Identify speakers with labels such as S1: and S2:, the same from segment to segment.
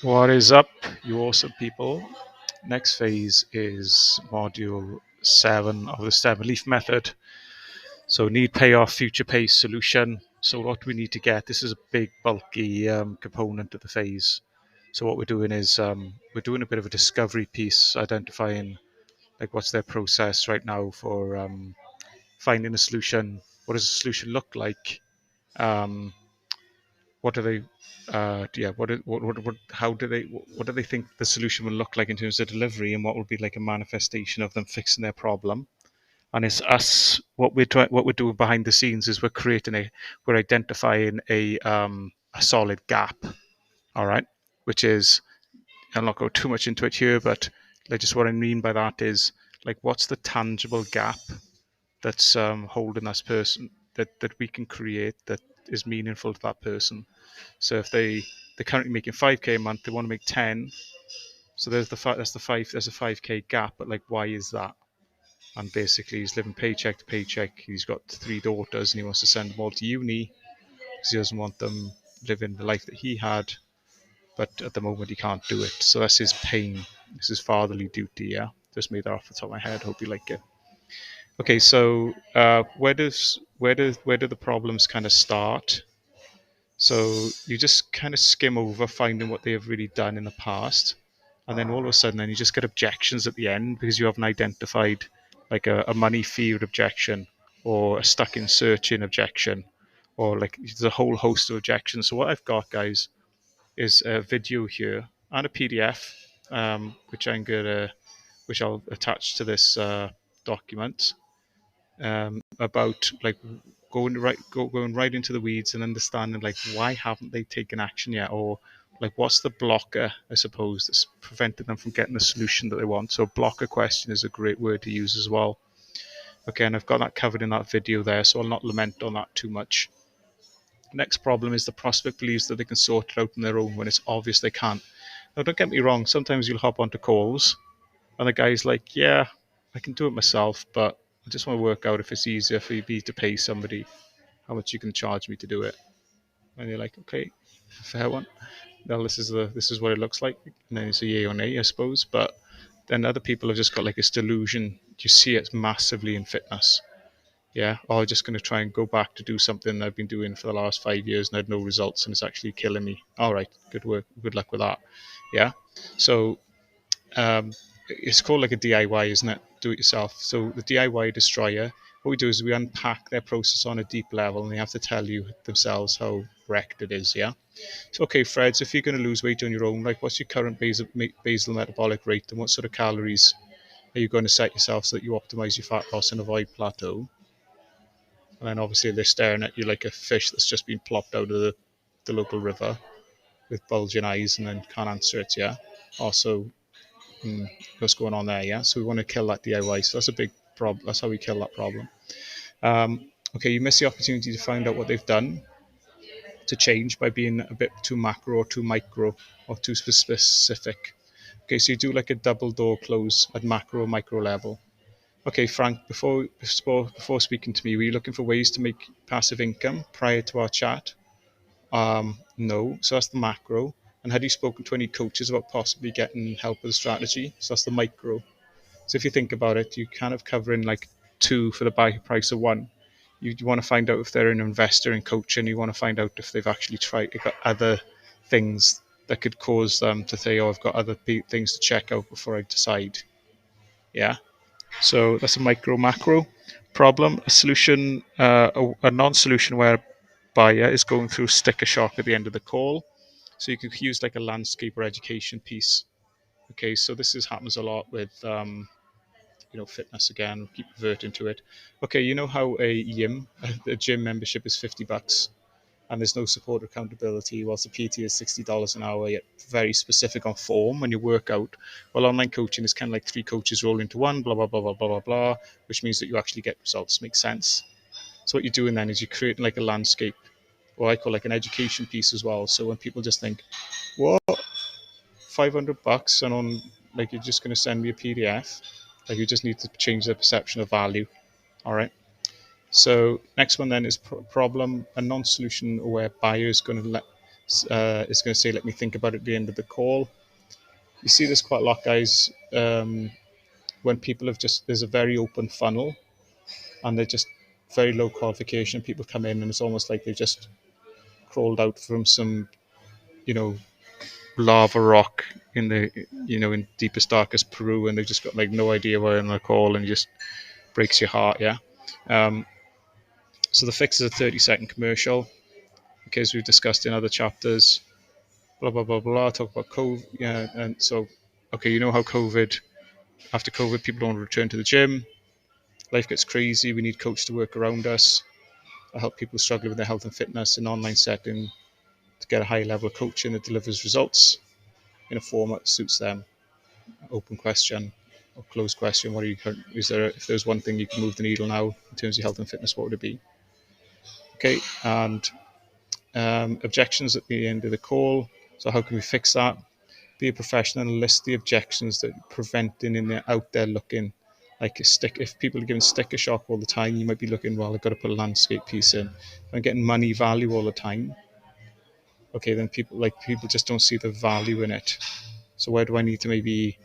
S1: What is up, you awesome people? Next phase is module 7 of the stem leaf method. So need payoff, future pace, solution. So what we need to get, this is a big bulky component of the phase. So what we're doing is we're doing a bit of a discovery piece, identifying like what's their process right now for finding a solution. What does a solution look like? Um, what do they yeah how do they what do they think the solution will look like in terms of delivery, and what will be like a manifestation of them fixing their problem. And it's us, what we're doing behind the scenes is we're identifying a solid gap. All right, which is, I'll not go too much into it here, but like just what I mean by that is like what's the tangible gap that's holding this person, that we can create, that is meaningful to that person. So if they're currently making 5k a month, they want to make 10. So there's a 5k gap. But like, why is that? And basically, he's living paycheck to paycheck. He's got 3 daughters, and he wants to send them all to uni because he doesn't want them living the life that he had. But at the moment, he can't do it. So that's his pain. This is fatherly duty. Yeah, just made that off the top of my head. Hope you like it. Okay, so where do the problems kind of start? So you just kind of skim over finding what they have really done in the past, and then all of a sudden, then you just get objections at the end because you haven't identified like a money feared objection, or a stuck in searching objection, or like there's a whole host of objections. So what I've got, guys, is a video here and a PDF, which I'll attach to this document, about like going right into the weeds and understanding like why haven't they taken action yet, or like what's the blocker, I suppose, that's prevented them from getting the solution that they want. So blocker question is a great word to use as well. Okay, and I've got that covered in that video there, so I'll not lament on that too much. Next problem is the prospect believes that they can sort it out on their own when it's obvious they can't. Now, don't get me wrong, sometimes you'll hop onto calls and the guy's like, yeah, I can do it myself, but I just want to work out if it's easier for me to pay somebody, how much you can charge me to do it. And you're like, okay, fair one. Well, this is what it looks like, and then it's a yay or nay, I suppose. But then other people have just got like this delusion. You see it massively in fitness. Yeah, or I'm just going to try and go back to do something I've been doing for the last 5 years and I had no results, and it's actually killing me. All right, good work, good luck with that. Yeah, so it's called like a DIY, isn't it? Do it yourself. So the DIY destroyer, what we do is we unpack their process on a deep level, and they have to tell you themselves how wrecked it is. Yeah. So okay, Fred. So if you're going to lose weight on your own, like what's your current basal metabolic rate, and what sort of calories are you going to set yourself so that you optimize your fat loss and avoid plateau? And then obviously they're staring at you like a fish that's just been plopped out of the local river with bulging eyes and then can't answer it. Yeah. Also, what's going on there. Yeah, so we want to kill that DIY. So that's a big problem. That's how we kill that problem. Okay, you miss the opportunity to find out what they've done to change by being a bit too macro or too micro or too specific. Okay, so you do like a double door close at macro micro level. Okay, Frank, before speaking to me, were you looking for ways to make passive income prior to our chat? No, so that's the macro. And had you spoken to any coaches about possibly getting help with the strategy? So that's the micro. So if you think about it, you kind of covering like two for the buy price of one. You want to find out if they're an investor in coaching. You want to find out if they've actually got other things that could cause them to say, "Oh, I've got other things to check out before I decide." Yeah. So that's a micro macro problem. A solution, a non-solution where a buyer is going through sticker shock at the end of the call. So you could use like a landscape or education piece. Okay, so this happens a lot with fitness again, keep reverting to it. Okay, you know how a gym membership is $50 and there's no support or accountability, whilst the PT is $60 an hour, yet very specific on form when you work out. Well, online coaching is kind of like three coaches roll into one, blah, blah, blah, blah, blah, blah, blah, which means that you actually get results. Makes sense. So what you're doing then is you're creating like a landscape, or I call like an education piece as well. So when people just think, what, $500 and on, like, you're just going to send me a PDF, like you just need to change the perception of value. All right. So next one then is problem, a non-solution where buyer is going to It's going to say, let me think about it at the end of the call. You see this quite a lot, guys. When people have there's a very open funnel and they're just very low qualification. People come in and it's almost like they've just crawled out from some, lava rock in in deepest, darkest Peru, and they've just got like no idea why on the call, and it just breaks your heart. Yeah. Um, so the fix is a 30-second commercial, because we've discussed in other chapters. Blah blah blah blah. Talk about COVID. Yeah, and so, okay, you know how after COVID, people don't return to the gym. Life gets crazy. We need coach to work around us. I help people struggling with their health and fitness in an online setting to get a high level of coaching that delivers results in a format that suits them. Open question or closed question. If there's one thing you can move the needle now in terms of health and fitness, what would it be? Okay, and objections at the end of the call. So how can we fix that? Be a professional and list the objections that are preventing in there out there looking like a stick. If people are giving sticker shock all the time, you might be looking, well, I've got to put a landscape piece in. If I'm getting money value all the time, okay, then people just don't see the value in it. So where do I need to maybe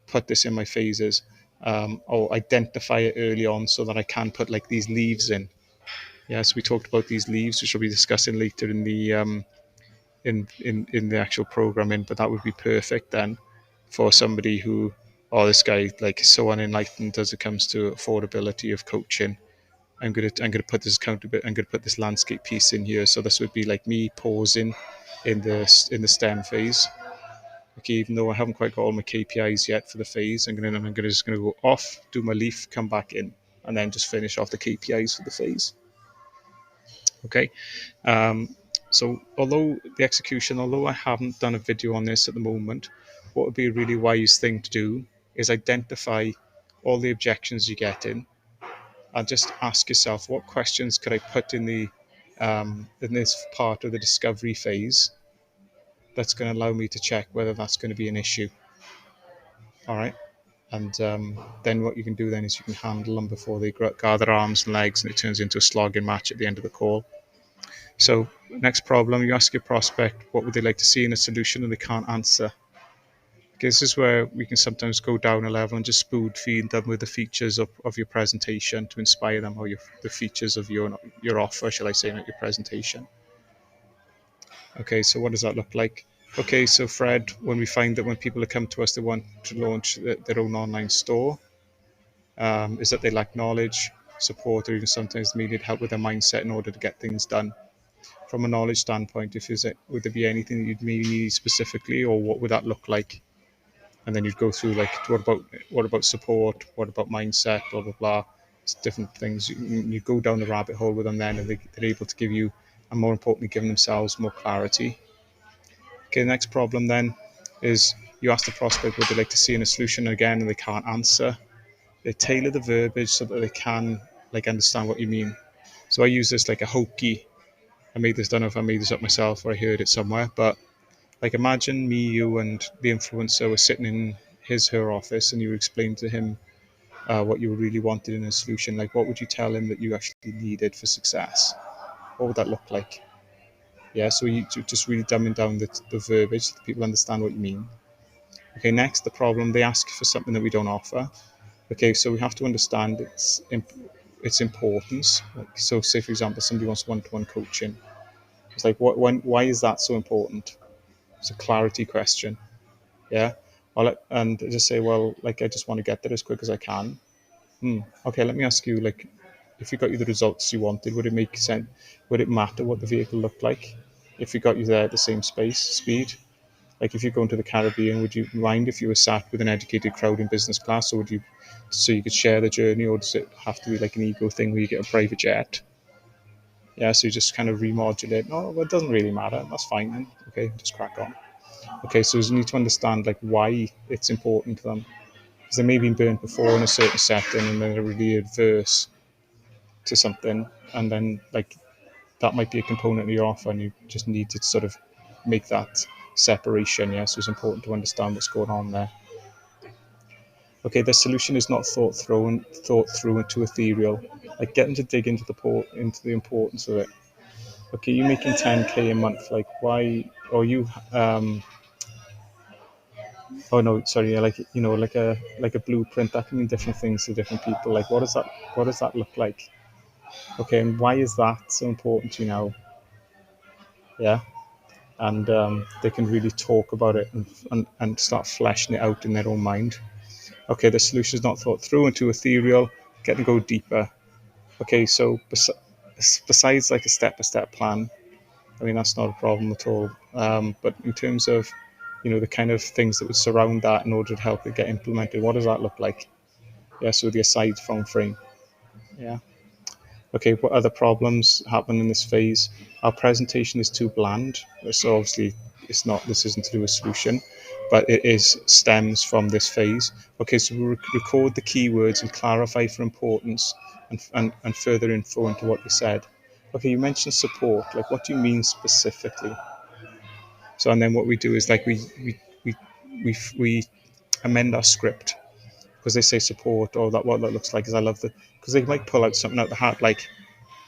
S1: put this in my phases, or identify it early on so that I can put like these leaves in? Yes, we talked about these leaves, which we'll be discussing later in the in the actual programming, but that would be perfect then for somebody who, oh, this guy like is so unenlightened as it comes to affordability of coaching. I'm gonna put this I'm gonna put this landscape piece in here. So this would be like me pausing in the STEM phase. Okay, even though I haven't quite got all my KPIs yet for the phase, I'm just gonna go off, do my leaf, come back in, and then just finish off the KPIs for the phase. Okay. So although I haven't done a video on this at the moment, what would be a really wise thing to do is identify all the objections you get in, and just ask yourself, what questions could I put in this part of the discovery phase that's going to allow me to check whether that's going to be an issue. All right. And then what you can do then is you can handle them before they gather arms and legs and it turns into a slogging match at the end of the call. So next problem, you ask your prospect what would they like to see in a solution and they can't answer. This is where we can sometimes go down a level and just spoon feed them with the features of your presentation to inspire them, or the features of your offer, shall I say, not your presentation. Okay, so what does that look like? Okay, so Fred, when we find that when people come to us, they want to launch their own online store, is that they lack knowledge, support, or even sometimes they need help with their mindset in order to get things done. From a knowledge standpoint, would there be anything that you'd maybe need specifically, or what would that look like? And then you'd go through like, what about support? What about mindset? Blah blah blah. It's different things. You go down the rabbit hole with them then, and they're able to give you, and more importantly, give themselves more clarity. Okay, the next problem then is you ask the prospect what they'd like to see in a solution again, and they can't answer. They tailor the verbiage so that they can like understand what you mean. So I use this like a hokey. I don't know if I made this up myself or I heard it somewhere, but like imagine me, you, and the influencer were sitting in her office, and you explained to him what you really wanted in a solution. Like, what would you tell him that you actually needed for success? What would that look like? Yeah, so you just really dumbing down the verbiage so that people understand what you mean. Okay, next, the problem, they ask for something that we don't offer. Okay, so we have to understand its importance. Like, so say, for example, somebody wants one-to-one coaching. It's like, why is that so important? It's a clarity question. Yeah. And just say, well, like, I just want to get there as quick as I can. Okay, let me ask you, like, if we got you the results you wanted, would it make sense? Would it matter what the vehicle looked like if we got you there at the same speed? Like, if you're going to the Caribbean, would you mind if you were sat with an educated crowd in business class, or would you, so you could share the journey, or does it have to be like an ego thing where you get a private jet? Yeah, so you just kind of remodulate. No, well, it doesn't really matter. That's fine then. Okay, just crack on. Okay, so you need to understand like why it's important to them, because they may have been burnt before in a certain setting and they're really adverse to something, and then like that might be a component of your offer, and you just need to sort of make that separation. Yeah, so it's important to understand what's going on there. Okay, the solution is not thought through and too ethereal. Like, get them to dig into the importance of it. Okay, you're making 10K a month. Like, why? Or you? Oh no, sorry. Like, like a blueprint that can mean different things to different people. Like, what does that? What does that look like? Okay, and why is that so important to you now? Yeah, and they can really talk about it and start fleshing it out in their own mind. Okay, the solution is not thought through and too ethereal. Get to go deeper. Okay, so besides like a step-by-step plan, I mean that's not a problem at all. But in terms of the kind of things that would surround that in order to help it get implemented, what does that look like? Yeah, so the aside from frame. Yeah. Okay, what other problems happen in this phase? Our presentation is too bland. So obviously it's not, this isn't to do with solution, but it is stems from this phase. Okay, so we record the keywords and clarify for importance and further info into what you said. Okay, you mentioned support. Like, what do you mean specifically? So, and then what we do is like we amend our script because they say support or that what that looks like is I love the because they might pull out something out the hat like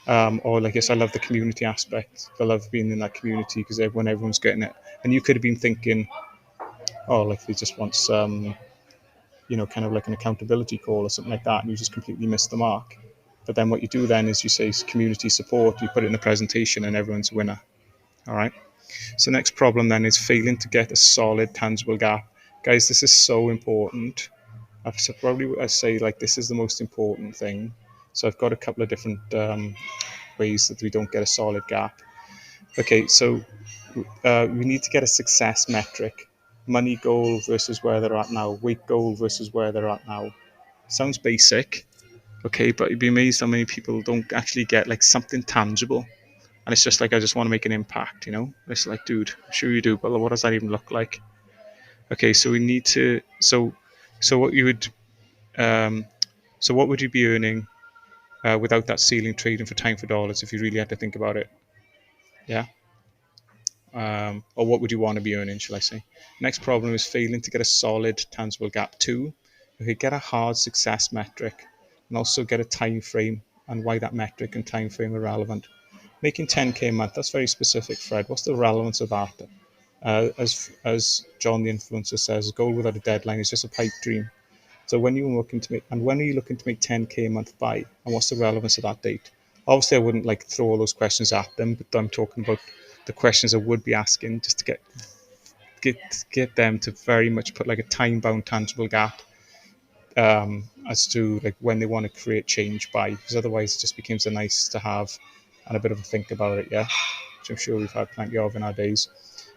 S1: or like yes, I love the community aspect. I love being in that community because everyone's getting it. And you could have been thinking, oh, like they just want some, kind of like an accountability call or something like that, and you just completely missed the mark. But then what you do then is you say community support, you put it in the presentation, and everyone's a winner. All right. So next problem then is failing to get a solid, tangible gap. Guys, this is so important. I say like this is the most important thing. So I've got a couple of different ways that we don't get a solid gap. Okay, so we need to get a success metric. Money goal versus where they're at now. Weight goal versus where they're at now. Sounds basic, okay, but you'd be amazed how many people don't actually get like something tangible. And it's just like, I just want to make an impact, It's like, dude, I'm sure you do, but what does that even look like? Okay, so we need to, so what you would, um, so what would you be earning without that ceiling trading for time for dollars if you really had to think about it? Yeah. Or what would you want to be earning, shall I say? Next problem is failing to get a solid, tangible gap. Two, okay, get a hard success metric and also get a time frame and why that metric and time frame are relevant. Making 10K a month, that's very specific, Fred. What's the relevance of that? As John the influencer says, a goal without a deadline is just a pipe dream. So when are you looking to make 10K a month by, and what's the relevance of that date? Obviously, I wouldn't like throw all those questions at them, but I'm talking about the questions I would be asking just to get them to very much put like a time bound tangible gap as to like when they want to create change by, because otherwise it just becomes a nice to have and a bit of a think about it, yeah, which I'm sure we've had plenty of in our days.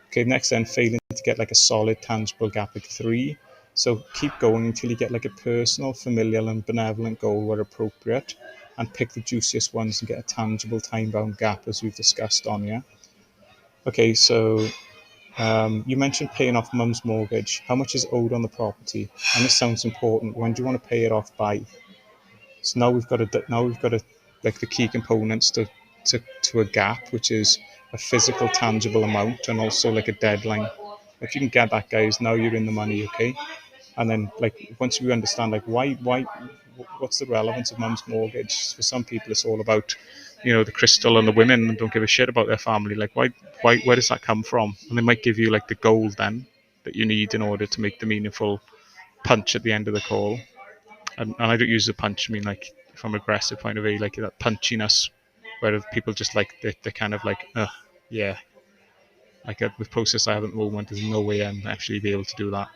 S1: Okay, next then, failing to get like a solid tangible gap, like three. So keep going until you get like a personal, familial, and benevolent goal where appropriate, and pick the juiciest ones and get a tangible time-bound gap as we've discussed on. Yeah. Okay, so you mentioned paying off mum's mortgage. How much is owed on the property? And this sounds important. When do you want to pay it off by? So now we've got like the key components to a gap, which is a physical, tangible amount, and also like a deadline. If you can get that, guys, now you're in the money, okay? And then like once we understand like why what's the relevance of mum's mortgage? For some people, it's all about the crystal and the women and don't give a shit about their family. Like why where does that come from? And they might give you like the goal then that you need in order to make the meaningful punch at the end of the call. And I don't use the punch. I mean, like from an aggressive point of view, like that punchiness, where people just like they're kind of like, yeah, like with process I have at the moment, there's no way I'm actually be able to do that.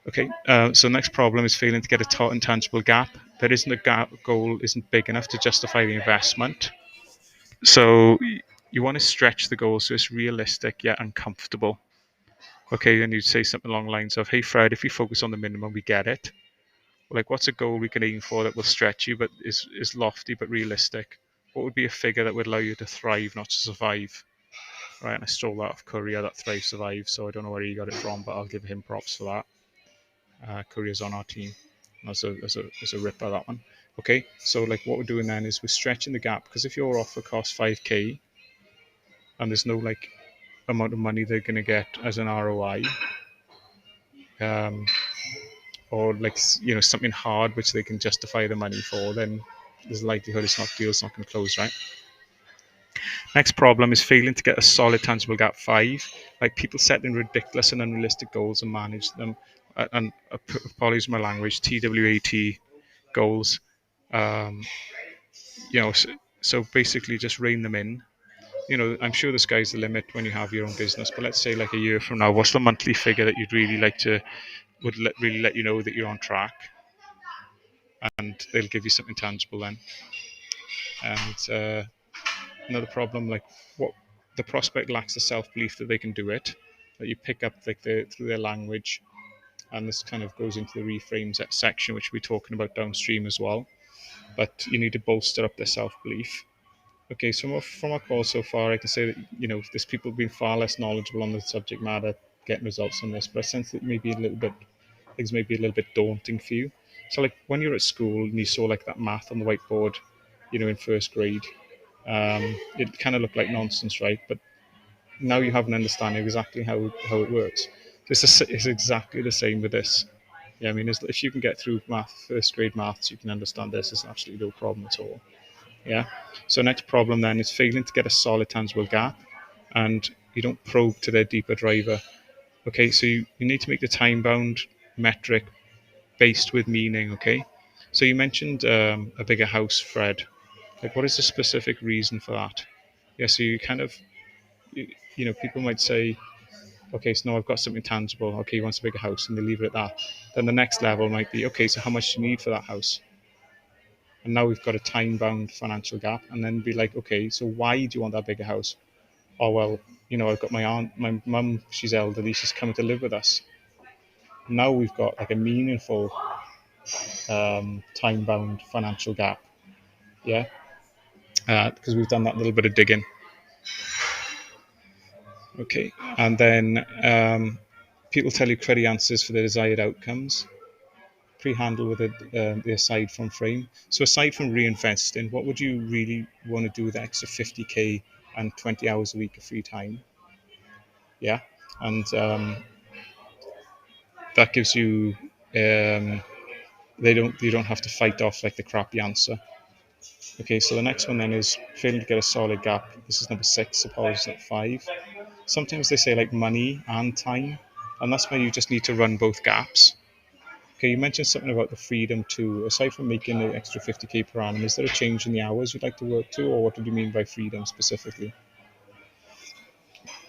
S1: Okay, so next problem is failing to get a taut and tangible gap. There isn't a gap goal isn't big enough to justify the investment. So you want to stretch the goal so it's realistic yet uncomfortable. Okay, then you'd say something along the lines of, "Hey Fred, if we focus on the minimum, we get it." Like, what's a goal we can aim for that will stretch you, but is lofty but realistic? What would be a figure that would allow you to thrive, not to survive? Right, and I stole that off Courier, that thrive survive. So I don't know where he got it from, but I'll give him props for that. Courier's on our team. That's a ripper, that one. Okay, so like what we're doing then is we're stretching the gap, because if your offer costs 5K and there's no like amount of money they're going to get as an ROI, um, or like something hard which they can justify the money for, then there's a likelihood deal's not going to close, right? Next problem is failing to get a solid, tangible gap. 5, like people setting ridiculous and unrealistic goals and manage them. And apologies my language, TWAT goals. Um, so basically just rein them in. I'm sure the sky's the limit when you have your own business, but let's say like a year from now, what's the monthly figure that you'd really like to really let you know that you're on track, and they'll give you something tangible then. And another problem, like what the prospect lacks the self belief that they can do it, that you pick up like through their language, and this kind of goes into the reframes section, which we're talking about downstream as well. But you need to bolster up their self belief. Okay, so from our call so far, I can say that there's people being far less knowledgeable on the subject matter, getting results on this, but I sense that maybe things may be a little bit daunting for you. So like when you're at school and you saw like that math on the whiteboard, in first grade, it kind of looked like nonsense, right? But now you have an understanding of exactly how it works. It's exactly the same with this. Yeah, I mean, if you can get through first grade maths, you can understand this. It's absolutely no problem at all. Yeah. So next problem then is failing to get a solid, tangible gap, and you don't probe to their deeper driver. Okay, so you need to make the time-bound metric based with meaning. Okay, so you mentioned a bigger house, Fred. Like, what is the specific reason for that? Yeah, so you kind of, people might say, okay, so now I've got something tangible. Okay, he wants a bigger house, and they leave it at that. Then the next level might be, okay, so how much do you need for that house? And now we've got a time-bound financial gap, and then be like, okay, so why do you want that bigger house? Oh well, I've got my aunt, my mum, she's elderly, she's coming to live with us. Now we've got like a meaningful time-bound financial gap, yeah, because we've done that little bit of digging. Okay, and then people tell you credit answers for the desired outcomes. Pre-handle with the aside from frame. So aside from reinvesting, what would you really want to do with the extra 50k and 20 hours a week of free time? Yeah, and that gives you you don't have to fight off like the crappy answer. Okay, so the next one then is failing to get a solid gap. This is number 6. Apologies, at 5. Sometimes they say like money and time, and that's where you just need to run both gaps. Okay, you mentioned something about the freedom too. Aside from making the extra 50k per annum, is there a change in the hours you'd like to work to, or what did you mean by freedom specifically?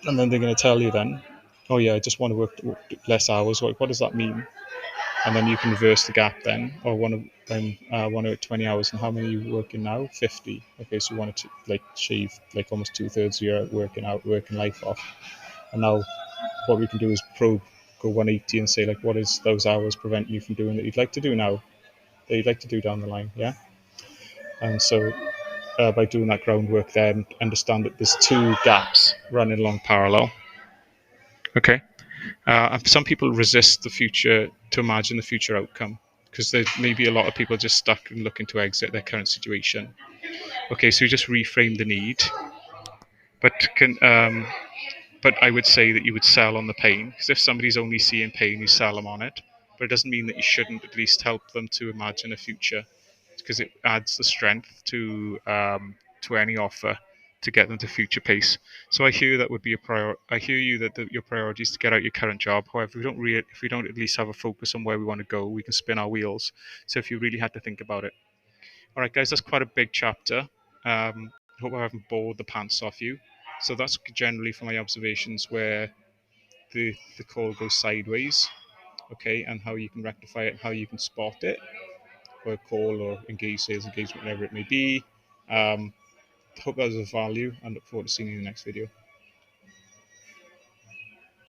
S1: And then they're going to tell you then, oh yeah, I just want to work less hours. What does that mean? And then you can reverse the gap then, or want to 20 hours. And how many are you working now? 50. Okay, so you want to like shave like almost 2/3 of your working life off. And now what we can do is go 180 and say like, what is those hours prevent you from doing that you'd like to do now, that you'd like to do down the line, yeah? And so by doing that groundwork, then understand that there's two gaps running along parallel. Okay. And some people resist the future to imagine the future outcome because there may be a lot of people just stuck and looking to exit their current situation. Okay, so you just reframe the need, but but I would say that you would sell on the pain, because if somebody's only seeing pain, you sell them on it. But it doesn't mean that you shouldn't at least help them to imagine a future, because it adds the strength to any offer to get them to future pace. So I hear that would be a I hear you that your priority is to get out your current job. However, if we don't at least have a focus on where we want to go, we can spin our wheels. So if you really had to think about it. All right, guys, that's quite a big chapter. Hope I haven't bored the pants off you. So that's generally from my observations where the call goes sideways, okay, and how you can rectify it, and how you can spot it, or call or engage sales engagement, whatever it may be. Hope that was of value, and look forward to seeing you in the next video.